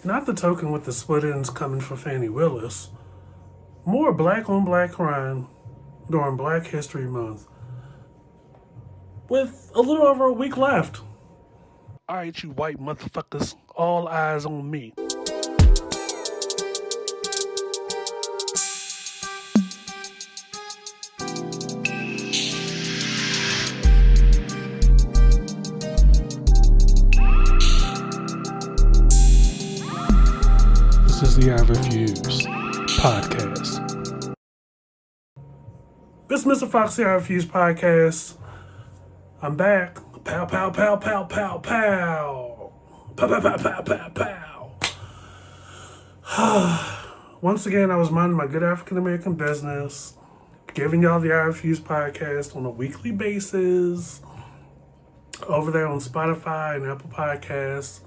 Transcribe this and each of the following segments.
Not the token with the split ends coming for Fani Willis. More black on black crime during Black History Month. With a little over a week left. Alright, you white motherfuckers, all eyes on me. This is the I Refuse podcast. This is Mr. Foxy I Refuse podcast. I'm back. Pow, pow, pow, pow, pow, pow. Pow, pow, pow, pow, pow, pow. Once again, I was minding my good African-American business, giving y'all the I Refuse podcast on a weekly basis over there on Spotify and Apple Podcasts.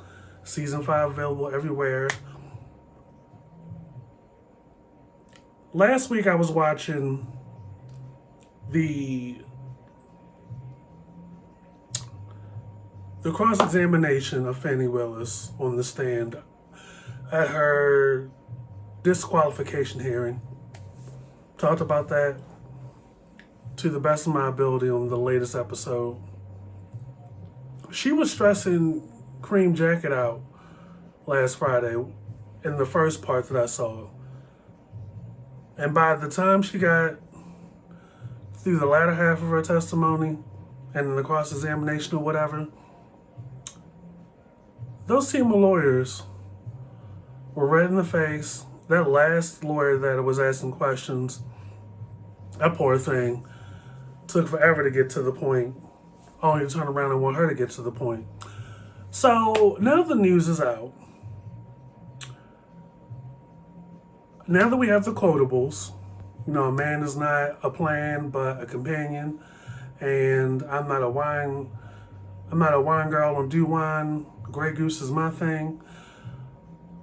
Season 5 available everywhere. Last week I was watching the cross-examination of Fani Willis on the stand at her disqualification hearing. Talked about that to the best of my ability on the latest episode. She was stressing Cream Jacket out last Friday in the first part that I saw. And by the time she got through the latter half of her testimony and the cross-examination or whatever, those team of lawyers were red in the face. That last lawyer that was asking questions, that poor thing, took forever to get to the point, only to turn around and want her to get to the point. So now the news is out. Now that we have the quotables, a man is not a plan but a companion, and I'm not a wine girl, I don't do wine. Grey Goose is my thing,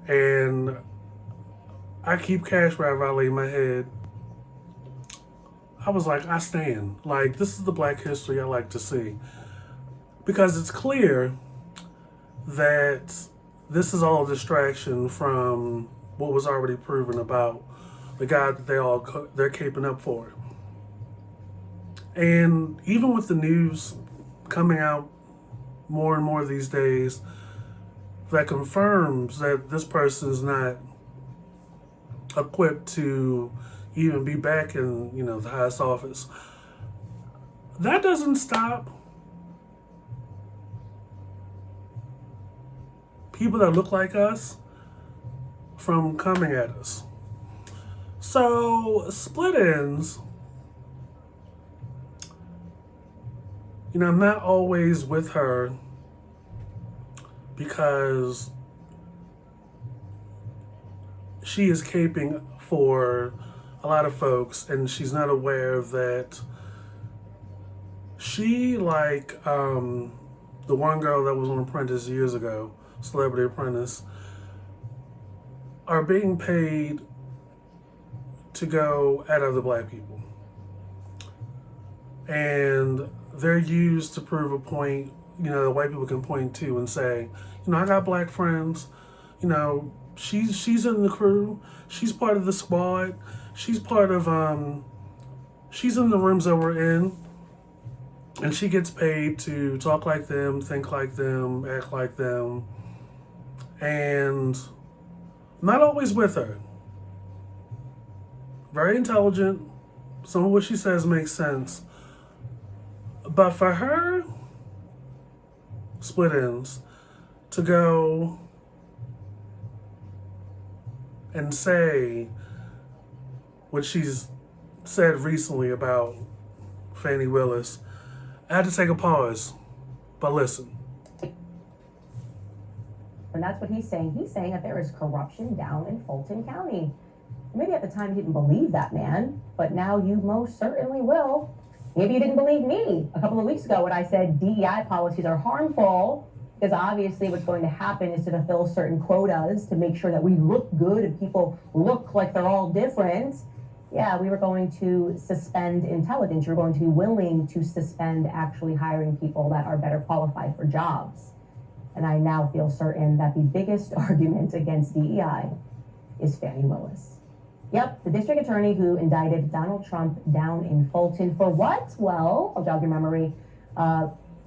and I keep cash wherever I lay my head. I was like, I stand. Like, this is the Black history I like to see, because it's clear that this is all a distraction from what was already proven about the guy that they're caping up for. And even with the news coming out more and more these days that confirms that this person is not equipped to even be back in, the highest office, that doesn't stop people that look like us from coming at us. So, split ends, I'm not always with her because she is caping for a lot of folks, and she's not aware that she, like the one girl that was on Apprentice years ago, Celebrity Apprentice, are being paid to go at other black people. And they're used to prove a point, that white people can point to and say, I got black friends, she's in the crew, she's part of the squad, she's part of, she's in the rooms that we're in, and she gets paid to talk like them, think like them, act like them, and not always with her. Very intelligent. Some of what she says makes sense. But for her, split ends, to go and say what she's said recently about Fani Willis, I had to take a pause. But listen. And that's what he's saying. He's saying that there is corruption down in Fulton County. Maybe at the time you didn't believe that man, but now you most certainly will. Maybe you didn't believe me a couple of weeks ago when I said DEI policies are harmful, because obviously what's going to happen is to fulfill certain quotas to make sure that we look good and people look like they're all different. Yeah, we were going to suspend intelligence. You're going to be willing to suspend actually hiring people that are better qualified for jobs. And I now feel certain that the biggest argument against DEI is Fani Willis. Yep, the district attorney who indicted Donald Trump down in Fulton for what? Well, I'll jog your memory.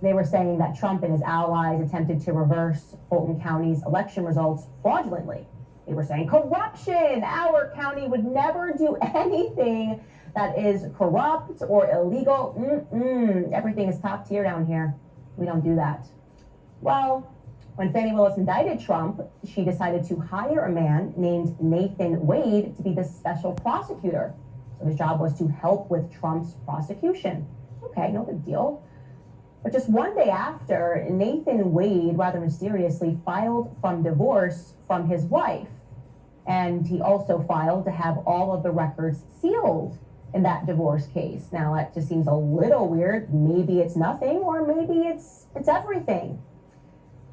They were saying that Trump and his allies attempted to reverse Fulton County's election results fraudulently. They were saying corruption. Our county would never do anything that is corrupt or illegal. Everything is top tier down here. We don't do that. Well, when Fani Willis indicted Trump, she decided to hire a man named Nathan Wade to be the special prosecutor. So his job was to help with Trump's prosecution. Okay, no big deal. But just one day after, Nathan Wade rather mysteriously filed for divorce from his wife. And he also filed to have all of the records sealed in that divorce case. Now, that just seems a little weird. Maybe it's nothing, or maybe it's everything.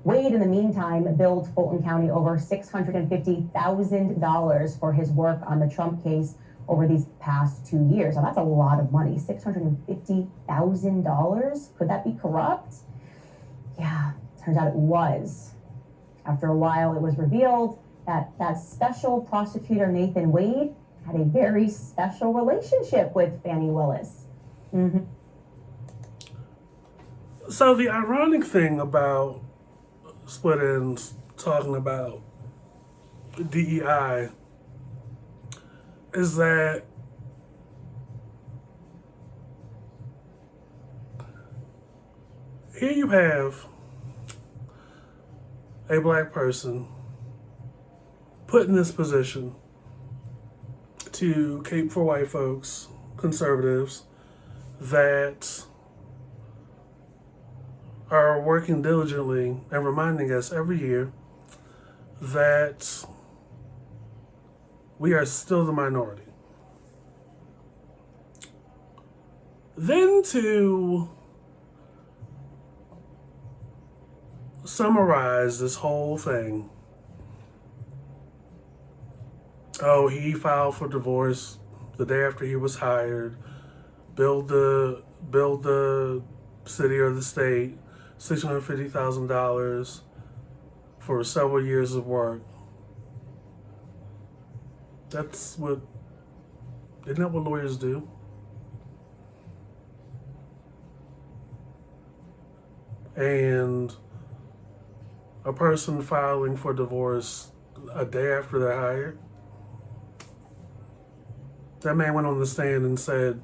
Wade, in the meantime, billed Fulton County over $650,000 for his work on the Trump case over these past 2 years. Now, that's a lot of money, $650,000. Could that be corrupt? Yeah, turns out it was. After a while, it was revealed that special prosecutor Nathan Wade had a very special relationship with Fani Willis. So the ironic thing about Split Ends talking about DEI is that here you have a black person put in this position to cape for white folks, conservatives, that are working diligently and reminding us every year that we are still the minority. Then to summarize this whole thing, oh, he filed for divorce the day after he was hired, billed the city or the state $650,000 for several years of work. Isn't that what lawyers do? And a person filing for divorce a day after they're hired, that man went on the stand and said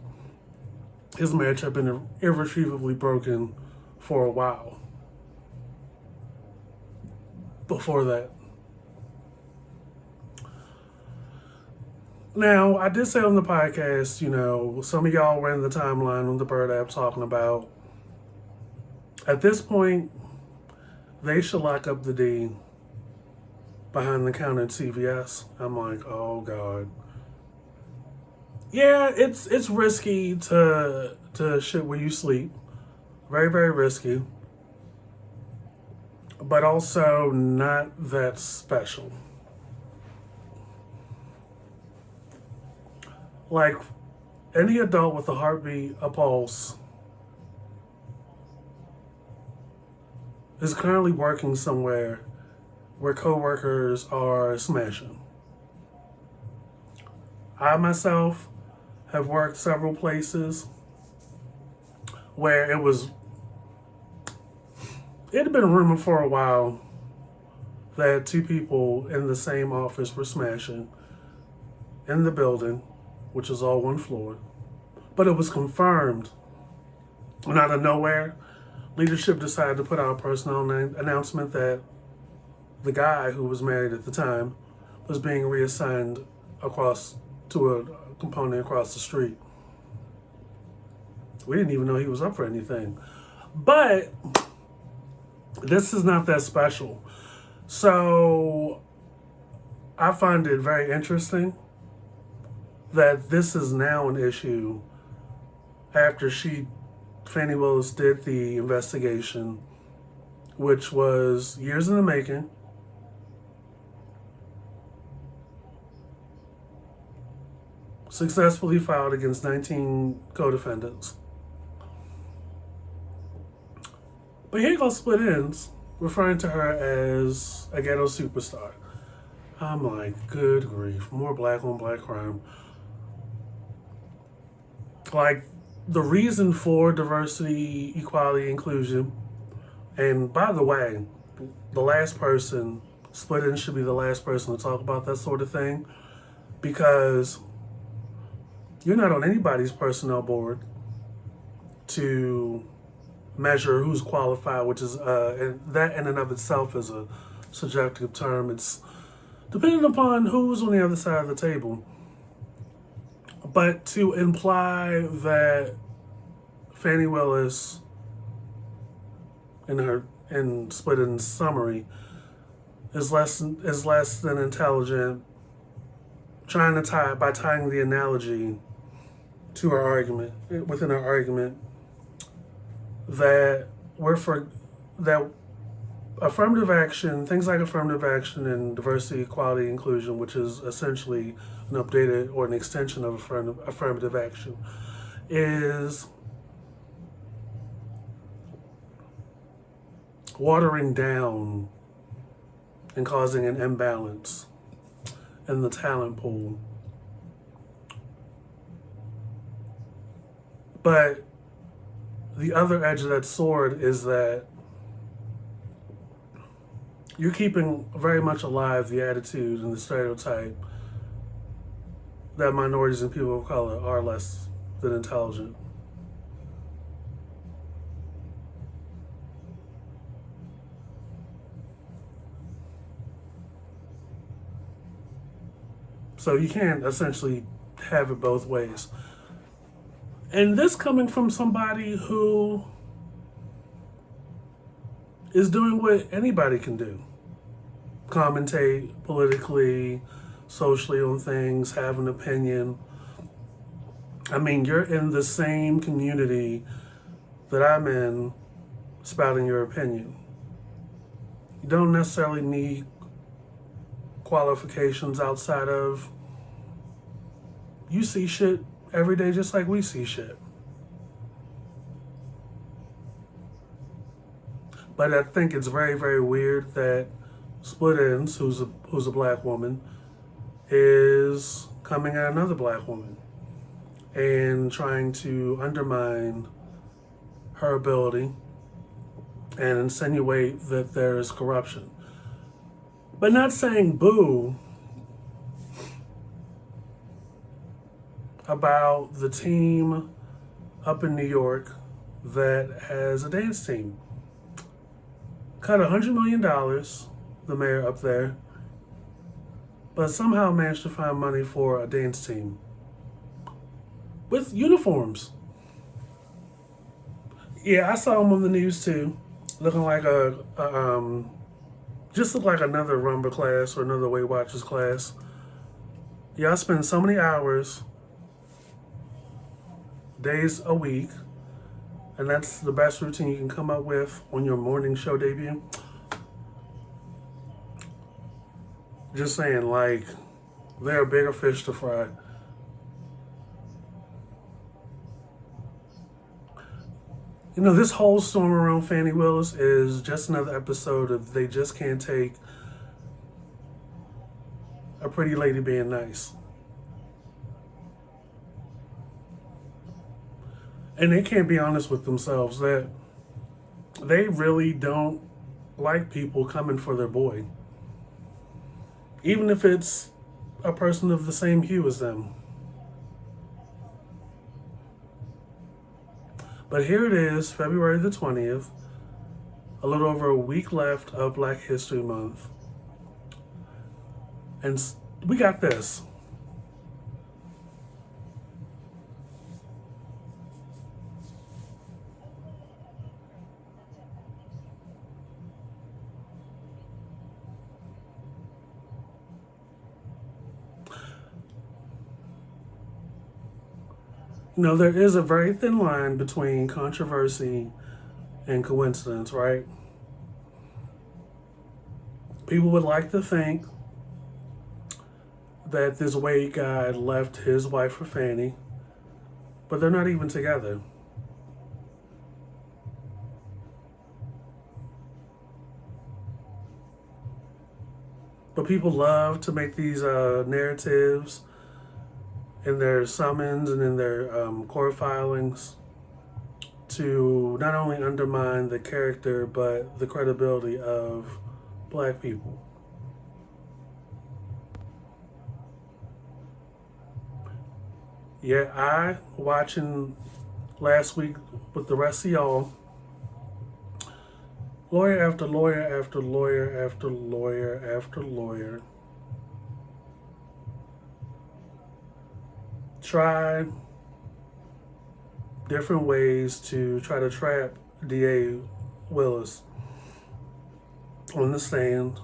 his marriage had been irretrievably broken for a while before that. Now, I did say on the podcast, some of y'all ran the timeline on the Bird app talking about, at this point, they should lock up the D behind the counter at CVS. I'm like, oh God. Yeah, it's risky to shit where you sleep. Very, very risky. But also not that special. Like, any adult with a heartbeat, a pulse, is currently working somewhere where coworkers are smashing. I myself have worked several places where it had been rumored for a while that two people in the same office were smashing in the building, which is all one floor. But it was confirmed, and out of nowhere, leadership decided to put out a personnel announcement that the guy who was married at the time was being reassigned to a component across the street. We didn't even know he was up for anything. But this is not that special. So I find it very interesting that this is now an issue after Fani Willis did the investigation, which was years in the making. Successfully filed against 19 co-defendants. But here goes Split Ends referring to her as a ghetto superstar. I'm like, good grief, more black on black crime. Like, the reason for diversity, equality, inclusion, and by the way, the last person, Split-In should be the last person to talk about that sort of thing, because you're not on anybody's personnel board to measure who's qualified, which is, and that in and of itself is a subjective term. It's depending upon who's on the other side of the table. But to imply that Fani Willis, in Split-In's summary, is less than intelligent, trying to tying the analogy to her argument, within her argument, that that affirmative action, things like affirmative action and diversity, equality, inclusion, which is essentially an updated or an extension of affirmative action, is watering down and causing an imbalance in the talent pool. But the other edge of that sword is that you're keeping very much alive the attitude and the stereotype that minorities and people of color are less than intelligent. So you can't essentially have it both ways. And this coming from somebody who is doing what anybody can do. Commentate politically, socially on things, have an opinion. I mean, you're in the same community that I'm in, spouting your opinion. You don't necessarily need qualifications outside of, you see shit every day just like we see shit. But I think it's very, very weird that Split-Ins, who's a black woman, is coming at another black woman and trying to undermine her ability and insinuate that there is corruption. But not saying boo about the team up in New York that has a dance team. Cut $100 million, the mayor up there, but somehow managed to find money for a dance team with uniforms. Yeah, I saw him on the news too, looking like just looked like another rumba class or another Weight Watchers class. Y'all spend so many hours, days a week, and that's the best routine you can come up with on your morning show debut. Just saying, like, there are bigger fish to fry. You know, this whole storm around Fani Willis is just another episode of They Just Can't Take a Pretty Lady Being Nice. And they can't be honest with themselves that they really don't like people coming for their boy. Even if it's a person of the same hue as them. But here it is, February the 20th, a little over a week left of Black History Month. And we got this. You know, there is a very thin line between controversy and coincidence, right? People would like to think that this Wade guy left his wife for Fani, but they're not even together. But people love to make these narratives in their summons and in their court filings to not only undermine the character but the credibility of black people. Yeah, I, watching last week with the rest of y'all, lawyer after lawyer after lawyer after lawyer after lawyer tried different ways to try to trap DA Willis on the stand.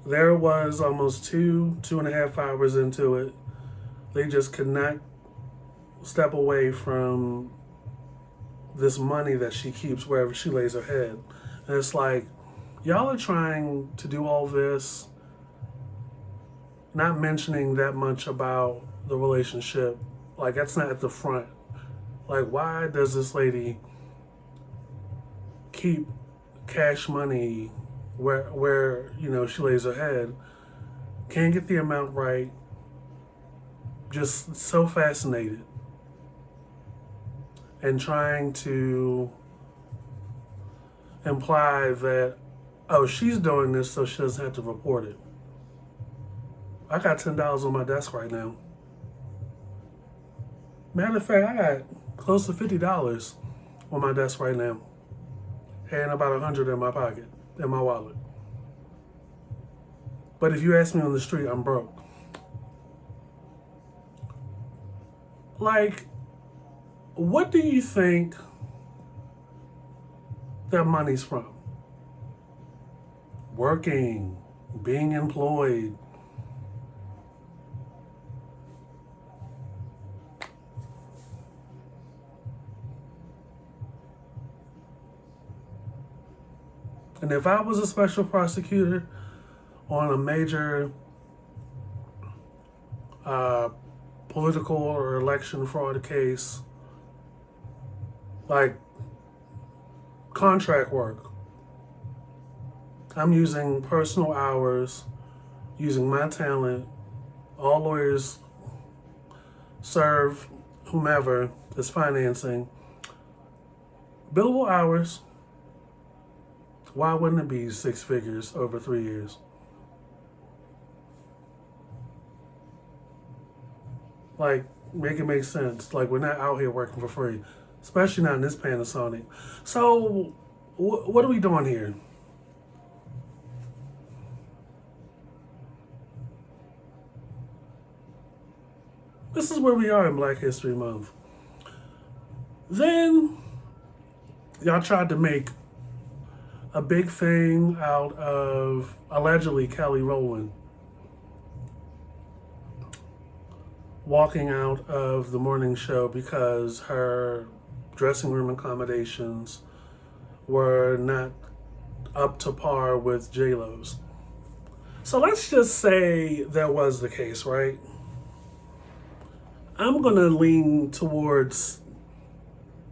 There was almost 2.5 hours into it. They just could not step away from this money that she keeps wherever she lays her head. And it's like, y'all are trying to do all this, not mentioning that much about the relationship. Like, that's not at the front. Like, why does this lady keep cash money where she lays her head? Can't get the amount right. Just so fascinated. And trying to imply that, oh, she's doing this so she doesn't have to report it. I got $10 on my desk right now. Matter of fact, I got close to $50 on my desk right now. And about 100 in my pocket, in my wallet. But if you ask me on the street, I'm broke. Like, what do you think that money's from? Working, being employed. And if I was a special prosecutor on a major political or election fraud case, like contract work, I'm using personal hours, using my talent. All lawyers serve whomever is financing. Billable hours. Why wouldn't it be 6 figures over 3 years? Like, make it make sense. Like, we're not out here working for free, especially not in this Panasonic. So, what are we doing here? This is where we are in Black History Month. Then, y'all tried to make a big thing out of, allegedly, Kelly Rowland walking out of the morning show because her dressing room accommodations were not up to par with J-Lo's. So let's just say that was the case, right? I'm going to lean towards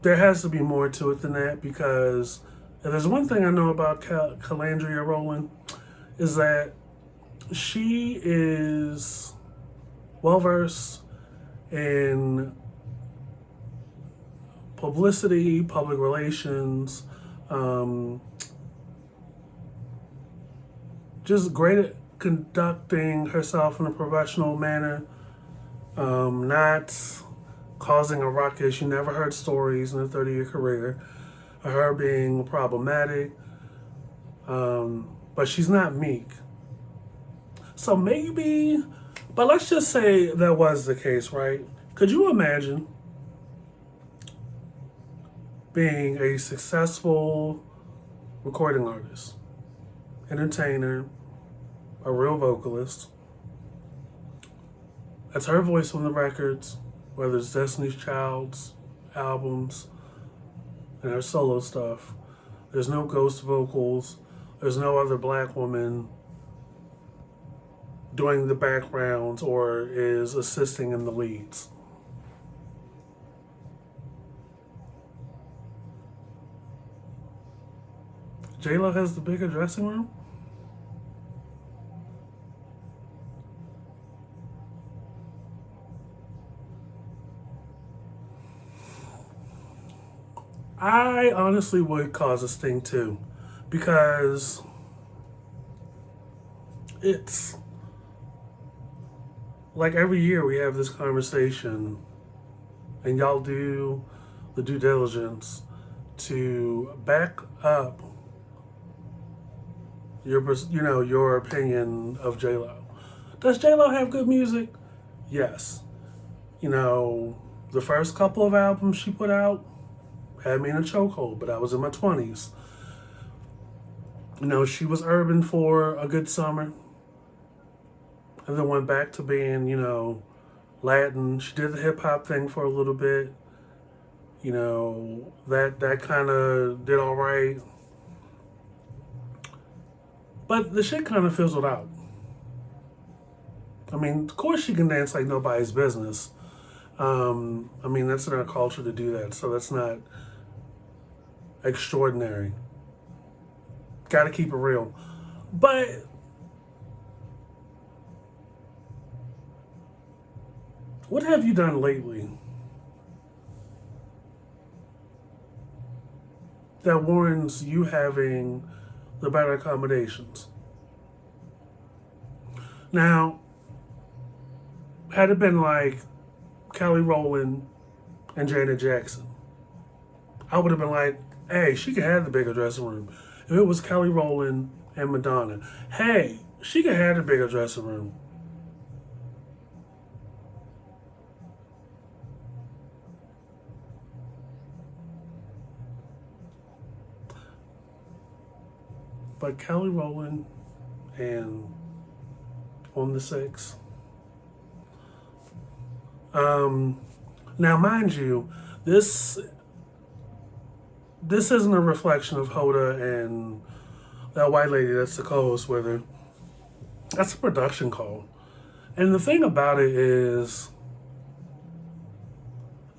there has to be more to it than that, because if there's one thing I know about Calandria Rowland is that she is well-versed in publicity, public relations, just great at conducting herself in a professional manner, not causing a ruckus. You never heard stories in a 30-year career of her being problematic, but she's not meek. So maybe, but let's just say that was the case, right? Could you imagine being a successful recording artist, entertainer, a real vocalist? That's her voice on the records, whether it's Destiny's Child's albums and her solo stuff. There's no ghost vocals. There's no other black woman doing the backgrounds or is assisting in the leads. J-Lo has the bigger dressing room? I honestly would cause a sting too, because it's like every year we have this conversation, and y'all do the due diligence to back up your opinion of J Lo. Does J Lo have good music? Yes. The first couple of albums she put out had me in a chokehold, but I was in my 20s. She was urban for a good summer, and then went back to being, Latin. She did the hip hop thing for a little bit. That kind of did all right. But the shit kind of fizzled out. I mean, of course she can dance like nobody's business. That's in our culture to do that, so that's not extraordinary. Got to keep it real. But what have you done lately that warrants you having the better accommodations? Now, had it been like Kelly Rowland and Janet Jackson, I would have been like, hey, she could have the bigger dressing room. If it was Kelly Rowland and Madonna, hey, she could have the bigger dressing room. But Kelly Rowland and On the Six. Now, mind you, this isn't a reflection of Hoda and that white lady that's the co-host with her. That's a production call. And the thing about it is,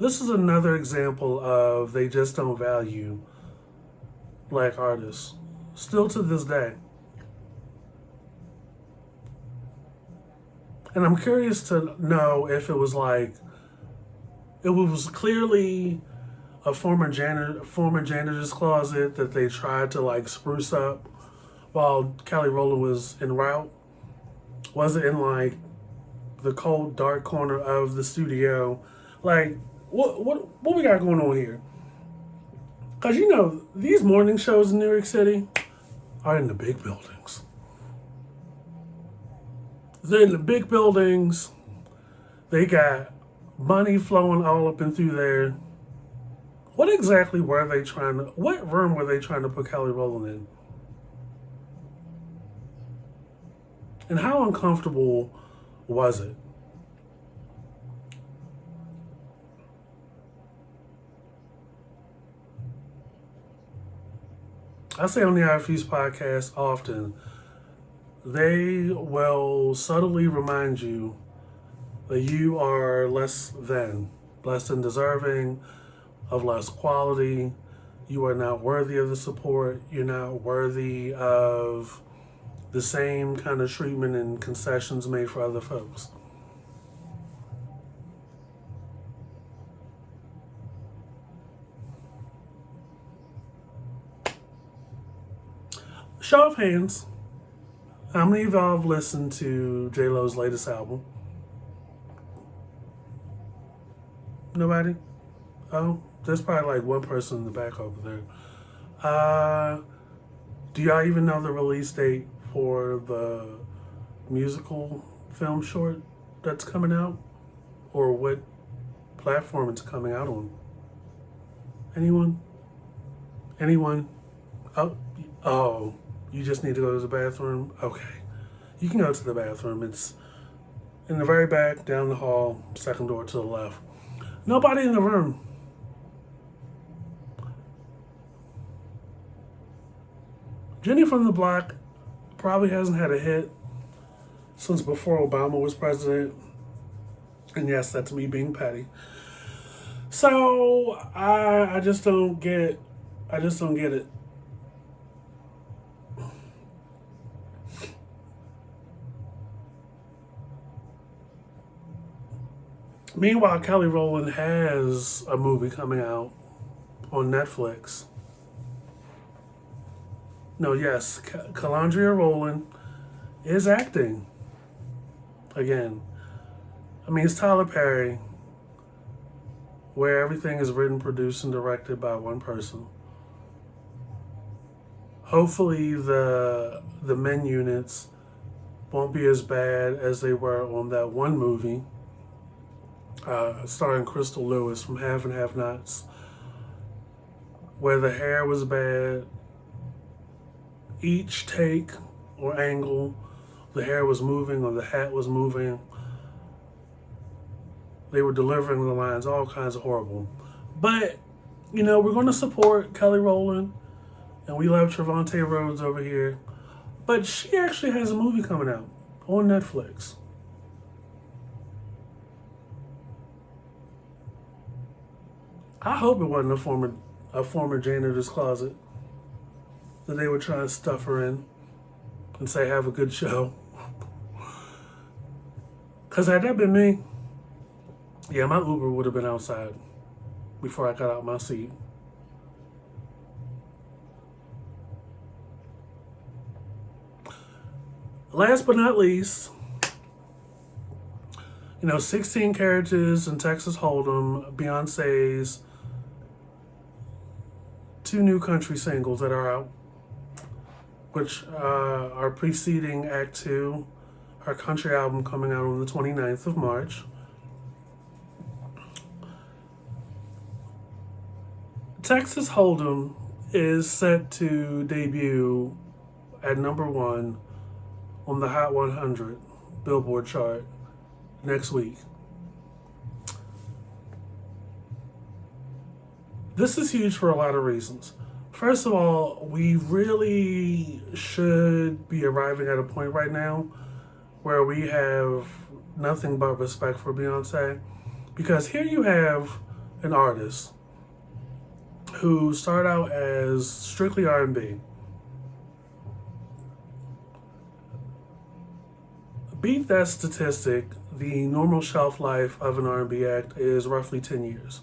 this is another example of they just don't value black artists. Still to this day. And I'm curious to know if it was clearly a former janitor's closet that they tried to spruce up while Kelly Rowland was en route. Was it in the cold, dark corner of the studio? What we got going on here? Because these morning shows in New York City are in the big buildings. They're in the big buildings. They got money flowing all up and through there. What room were they trying to put Kelly Rowland in? And how uncomfortable was it? I say on the IFU's podcast often, they will subtly remind you that you are less than deserving of less quality. You are not worthy of the support. You're not worthy of the same kind of treatment and concessions made for other folks. Show of hands, how many of y'all have listened to J-Lo's latest album? Nobody? Oh, there's probably one person in the back over there. Do y'all even know the release date for the musical film short that's coming out? Or what platform it's coming out on? Anyone? Oh, you just need to go to the bathroom? Okay. You can go to the bathroom. It's in the very back, down the hall, second door to the left. Nobody in the room. Jenny from the Block probably hasn't had a hit since before Obama was president. And yes, that's me being petty. So I just don't get it. Meanwhile, Kelly Rowland has a movie coming out on Netflix. No, yes, Calandria Rowland is acting again. I mean, it's Tyler Perry, where everything is written, produced, and directed by one person. Hopefully, the men units won't be as bad as they were on that one movie starring Crystal Lewis from Have and Have Nots, where the hair was bad. Each take or angle, the hair was moving or the hat was moving. They were delivering the lines, all kinds of horrible. But, you know, we're going to support Kelly Rowland, and we love Trevante Rhodes over here. But she actually has a movie coming out on Netflix. I hope it wasn't a former janitor's closet that they were trying to stuff her in and say, have a good show. Because had that been me, yeah, my Uber would have been outside before I got out my seat. Last but not least, 16 Carriages and Texas Hold'em, Beyonce's 2 new country singles that are out, which are preceding Act 2, her country album coming out on the 29th of March. Texas Hold'em is set to debut at #1 on the Hot 100 Billboard chart next week. This is huge for a lot of reasons. First of all, we really should be arriving at a point right now where we have nothing but respect for Beyonce, because here you have an artist who started out as strictly R&B. Beat that statistic, the normal shelf life of an R&B act is roughly 10 years.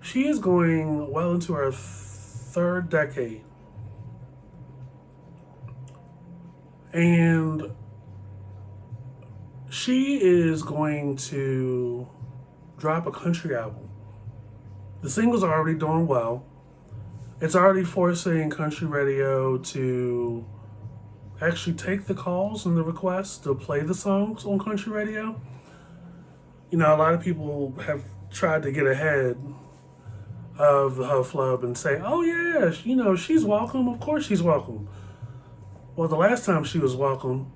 She is going well into her 3rd decade. And she is going to drop a country album. The singles are already doing well. It's already forcing country radio to actually take the calls and the requests to play the songs on country radio. A lot of people have tried to get ahead of the Hufflub and say, oh yeah, she's welcome. Of course she's welcome. Well, the last time she was welcome,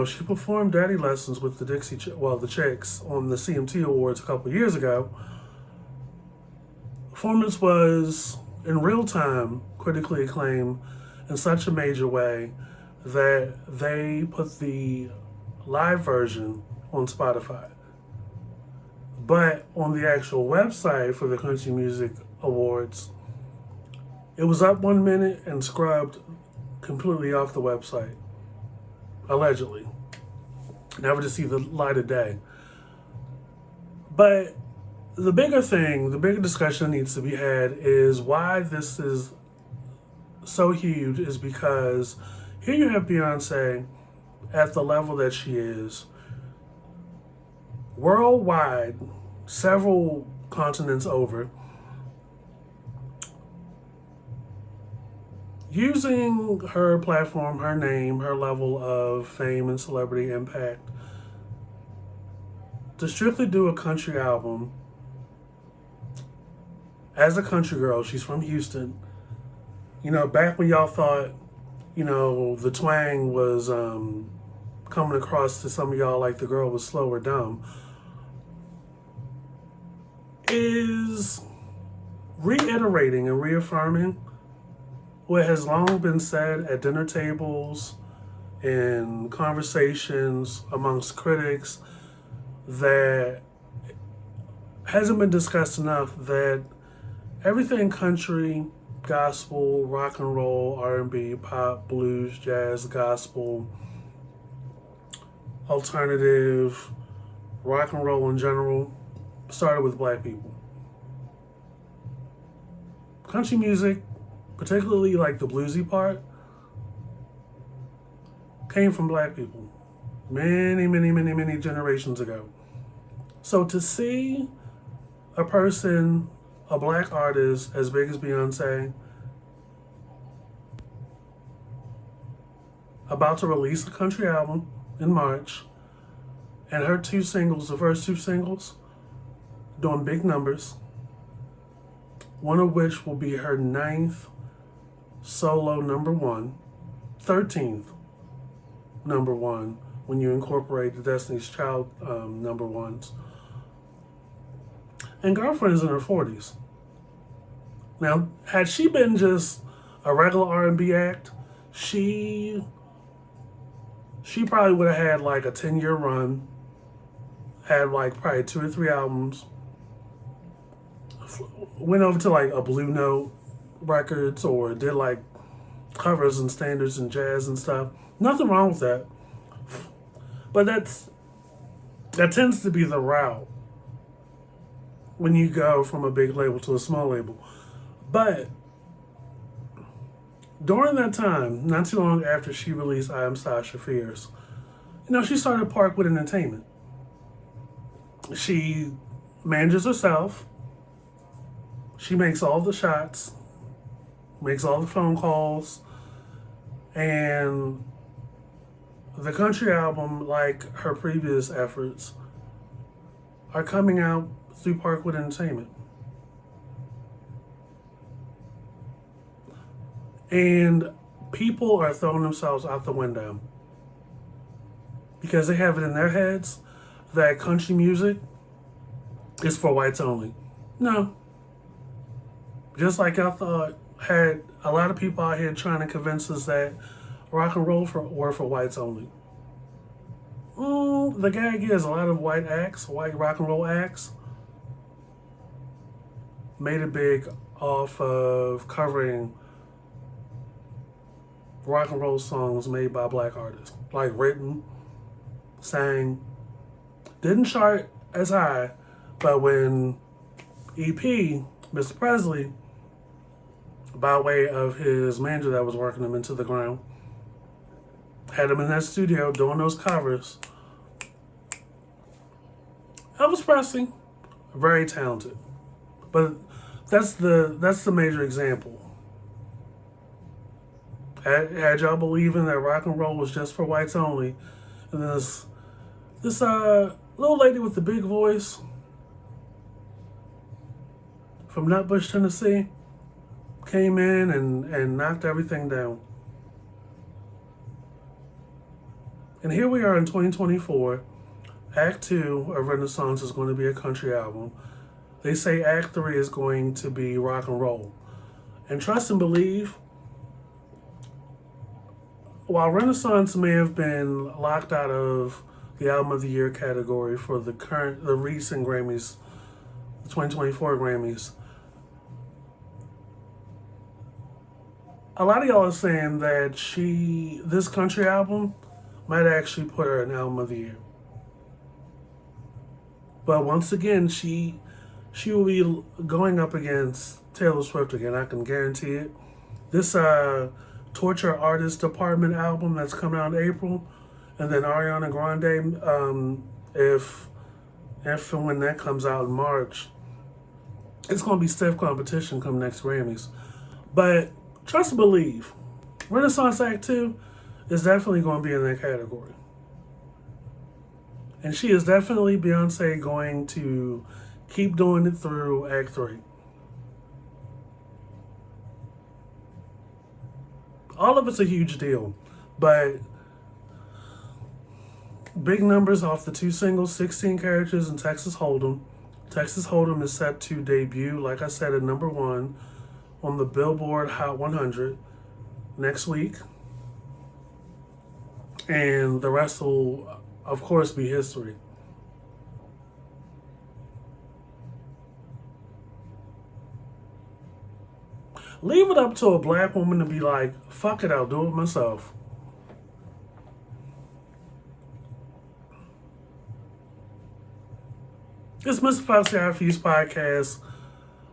she performed Daddy Lessons with the the Chicks on the CMT Awards a couple years ago. Performance was, in real time, critically acclaimed in such a major way that they put the live version on Spotify. But on the actual website for the Country Music Awards, it was up 1 minute and scrubbed completely off the website, allegedly. Never to see the light of day. But the bigger discussion that needs to be had is why this is so huge is because here you have Beyonce at the level that she is, worldwide, several continents over, using her platform, her name, her level of fame and celebrity impact to strictly do a country album. As a country girl, she's from Houston. Back when y'all thought, the twang was coming across to some of y'all like the girl was slow or dumb, is reiterating and reaffirming what has long been said at dinner tables and conversations amongst critics that hasn't been discussed enough, that everything country, gospel, rock and roll, R&B, pop, blues, jazz, gospel, alternative, rock and roll in general, started with black people. country music, particularly like the bluesy part, came from black people many, many, many, many generations ago. So to see a person, a black artist as big as Beyonce, about to release a country album in March, and her two singles, the first two singles, doing big numbers, one of which will be her 9th solo number one, 13th number one when you incorporate the Destiny's Child number ones. And Girlfriend's in her 40s. Now, had she been just a regular R&B act, she probably would have had like a 10-year run, had like probably 2 or 3 albums, went over to like a Blue Note Records or did like covers and standards and jazz and stuff. Nothing wrong with that. But that tends to be the route when you go from a big label to a small label. But during that time, not too long after she released I Am Sasha Fierce, she started Parkwood Entertainment. She manages herself. She makes all the shots, makes all the phone calls, and the country album, like her previous efforts, are coming out through Parkwood Entertainment. And people are throwing themselves out the window because they have it in their heads that country music is for whites only. No. Just like I thought, had a lot of people out here trying to convince us that rock and roll were for whites only. The gag is a lot of white rock and roll acts, made it big off of covering rock and roll songs made by black artists, like written, sang, didn't chart as high, but when EP, Mr. Presley, by way of his manager that was working him into the ground, had him in that studio doing those covers. Elvis Presley, very talented, but that's the major example. Had y'all believing that rock and roll was just for whites only, and this little lady with the big voice from Nutbush, Tennessee, came in and knocked everything down. And here we are in 2024. Act 2 of Renaissance is going to be a country album. They say Act 3 is going to be rock and roll. And trust and believe, while Renaissance may have been locked out of the Album of the Year category for the recent Grammys, the 2024 Grammys, a lot of y'all are saying that this country album might actually put her in Album of the Year. But once again, she will be going up against Taylor Swift again. I can guarantee it. This Torture Artist Department album that's coming out in April, and then Ariana Grande, if and when that comes out in March, it's going to be stiff competition come next Grammys. But trust and believe, Renaissance Act 2 is definitely going to be in that category. And she is definitely, Beyonce, going to keep doing it through Act 3. All of it's a huge deal, but big numbers off the 2 singles, 16 characters, and Texas Hold'em. Texas Hold'em is set to debut, like I said, at number 1 on the Billboard Hot 100 next week. And the rest will, of course, be history. Leave it up to a black woman to be like, fuck it, I'll do it myself. It's Mr. Foxy Fuse podcast.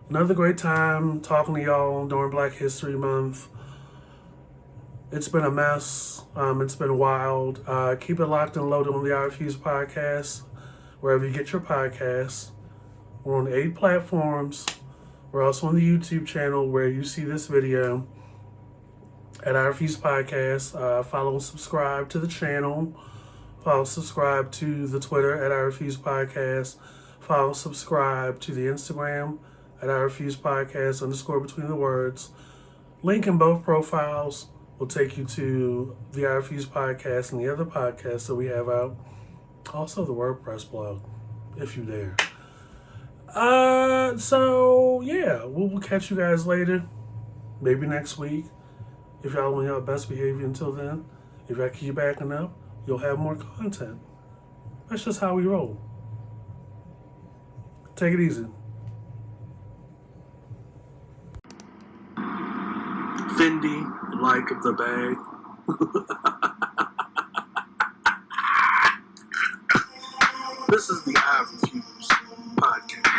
Another great time talking to y'all during Black History Month. It's been a mess. It's been wild. Keep it locked and loaded on the iRefuse podcast, wherever you get your podcasts. We're on 8 platforms. We're also on the YouTube channel where you see this video at iRefuse Podcast. Follow and subscribe to the channel. Follow and subscribe to the Twitter at iRefuse Podcast. Follow and subscribe to the Instagram at iRefuse Podcast _between the words. Link in both profiles will take you to the iRefuse Podcast and the other podcasts that we have out. Also the WordPress blog, if you dare. So yeah, we'll catch you guys later. Maybe next week. If y'all on your best behavior until then. If y'all keep backing up, you'll have more content. That's just how we roll. Take it easy. Fendi, like the bag. This is the iRefuse Podcast.